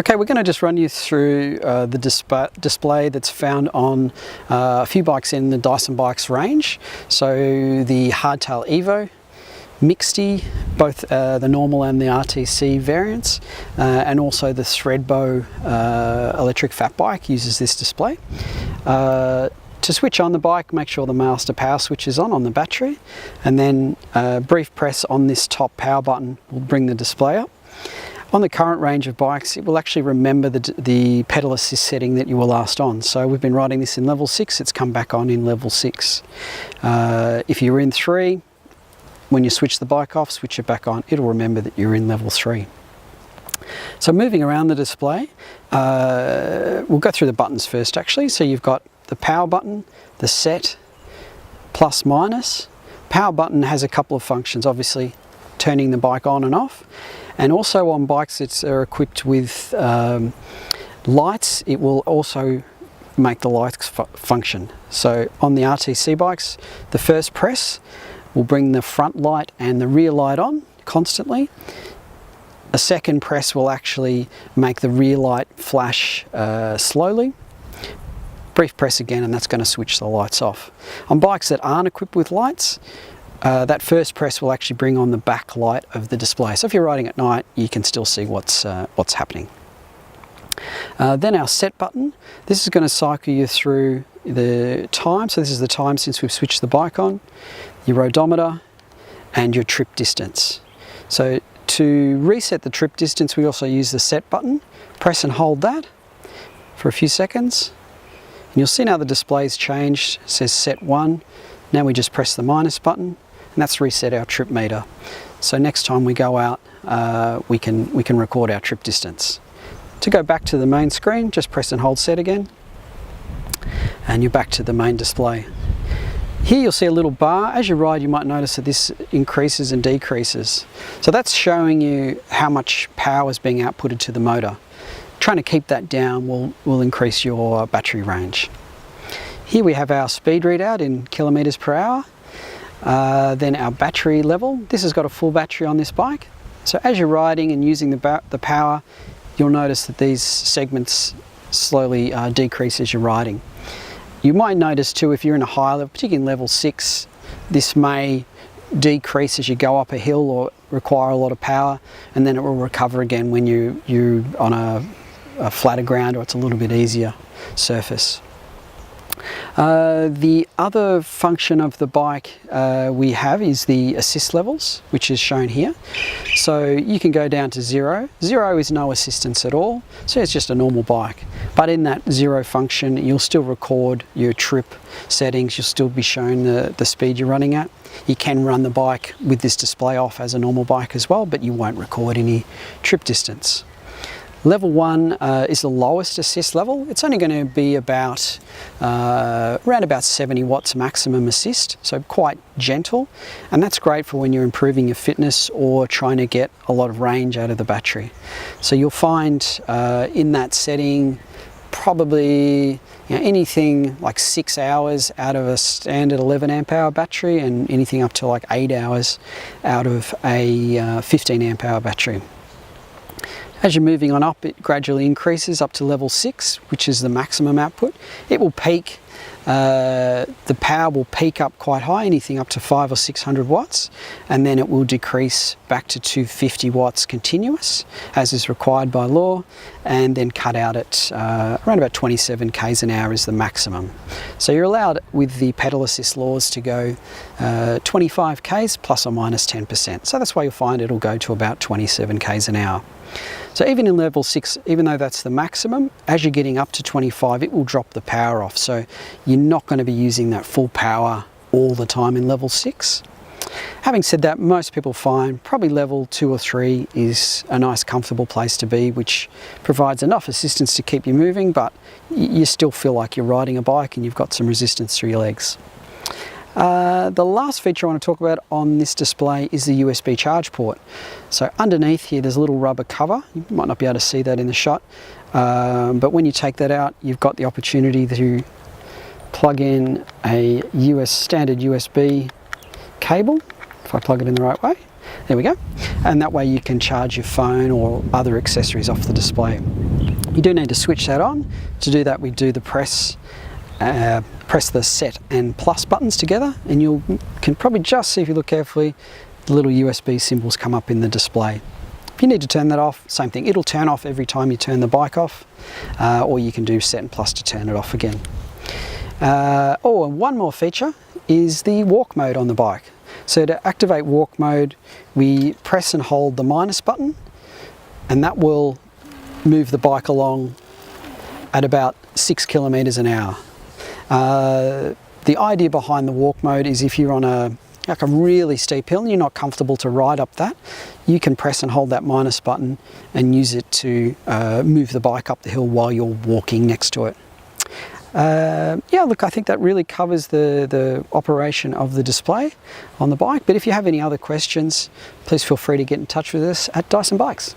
Okay, we're going to just run you through the display that's found on a few bikes in the Dyson Bikes range. So the Hardtail Evo, Mixty, both the normal and the RTC variants, and also the Threadbow electric fat bike uses this display. To switch on the bike, make sure the master power switch is on the battery, and then a brief press on this top power button will bring the display up. On the current range of bikes, it will actually remember the pedal assist setting that you were last on. So we've been riding this in level 6, it's come back on in level 6. If you're in 3, when you switch the bike off, switch it back on, it'll remember that you're in level 3. So moving around the display, we'll go through the buttons first actually. So you've got the power button, the set, plus minus. Power button has a couple of functions, obviously turning the bike on and off. And also on bikes that are equipped with lights, it will also make the lights function. So on the RTC bikes, the first press will bring the front light and the rear light on constantly. A second press will actually make the rear light flash slowly. Brief press again and that's going to switch the lights off. On bikes that aren't equipped with lights, that first press will actually bring on the back light of the display. So if you're riding at night, you can still see what's happening. Then our set button. This is going to cycle you through the time. So this is the time since we've switched the bike on, your odometer, and your trip distance. So to reset the trip distance, we also use the set button. Press and hold that for a few seconds. And you'll see now the display's changed. It says set 1. Now we just press the minus button. And that's reset our trip meter. So next time we go out, we can record our trip distance. To go back to the main screen, just press and hold set again, and you're back to the main display. Here you'll see a little bar. As you ride, you might notice that this increases and decreases. So that's showing you how much power is being outputted to the motor. Trying to keep that down will increase your battery range. Here we have our speed readout in kilometers per hour. Then our battery level. This has got a full battery on this bike. So as you're riding and using the power, you'll notice that these segments slowly decrease as you're riding. You might notice too, if you're in a high level, particularly in level 6, this may decrease as you go up a hill or require a lot of power, and then it will recover again when you're on a flatter ground or it's a little bit easier surface. The other function of the bike we have is the assist levels, which is shown here. So you can go down to 0. 0 is no assistance at all, so it's just a normal bike. But in that 0 function, you'll still record your trip settings, you'll still be shown the speed you're running at. You can run the bike with this display off as a normal bike as well, but you won't record any trip distance. Level 1 is the lowest assist level. It's only going to be about around about 70 watts maximum assist, so quite gentle, and that's great for when you're improving your fitness or trying to get a lot of range out of the battery. So you'll find in that setting probably anything like 6 hours out of a standard 11 amp hour battery and anything up to like 8 hours out of a 15 amp hour battery. As you're moving on up, it gradually increases up to level 6, which is the maximum output. It will peak, the power will peak up quite high, anything up to 500 or 600 watts, and then it will decrease back to 250 watts continuous, as is required by law, and then cut out at around about 27 k's an hour is the maximum. So you're allowed with the pedal assist laws to go 25 k's plus or minus 10%. So that's why you'll find it'll go to about 27 k's an hour. So even in level 6, even though that's the maximum, as you're getting up to 25, it will drop the power off. So you're not going to be using that full power all the time in level 6. Having said that, most people find probably level 2 or 3 is a nice comfortable place to be, which provides enough assistance to keep you moving, but you still feel like you're riding a bike and you've got some resistance through your legs. The last feature I want to talk about on this display is the USB charge port. So underneath here there's a little rubber cover. You might not be able to see that in the shot, but when you take that out, you've got the opportunity to plug in a standard USB cable, if I plug it in the right way. There we go. And that way you can charge your phone or other accessories off the display. You do need to switch that on. To do that, we do the press the set and plus buttons together, and you can probably just see, if you look carefully, the little USB symbols come up in the display. If you need to turn that off, same thing. It'll turn off every time you turn the bike off, or you can do set and plus to turn it off again. And one more feature is the walk mode on the bike. So to activate walk mode, we press and hold the minus button, and that will move the bike along at about 6 kilometers an hour. The idea behind the walk mode is if you're on a really steep hill and you're not comfortable to ride up that, you can press and hold that minus button and use it to move the bike up the hill while you're walking next to it. Yeah, look, I think that really covers the operation of the display on the bike. But if you have any other questions, please feel free to get in touch with us at Dyson Bikes.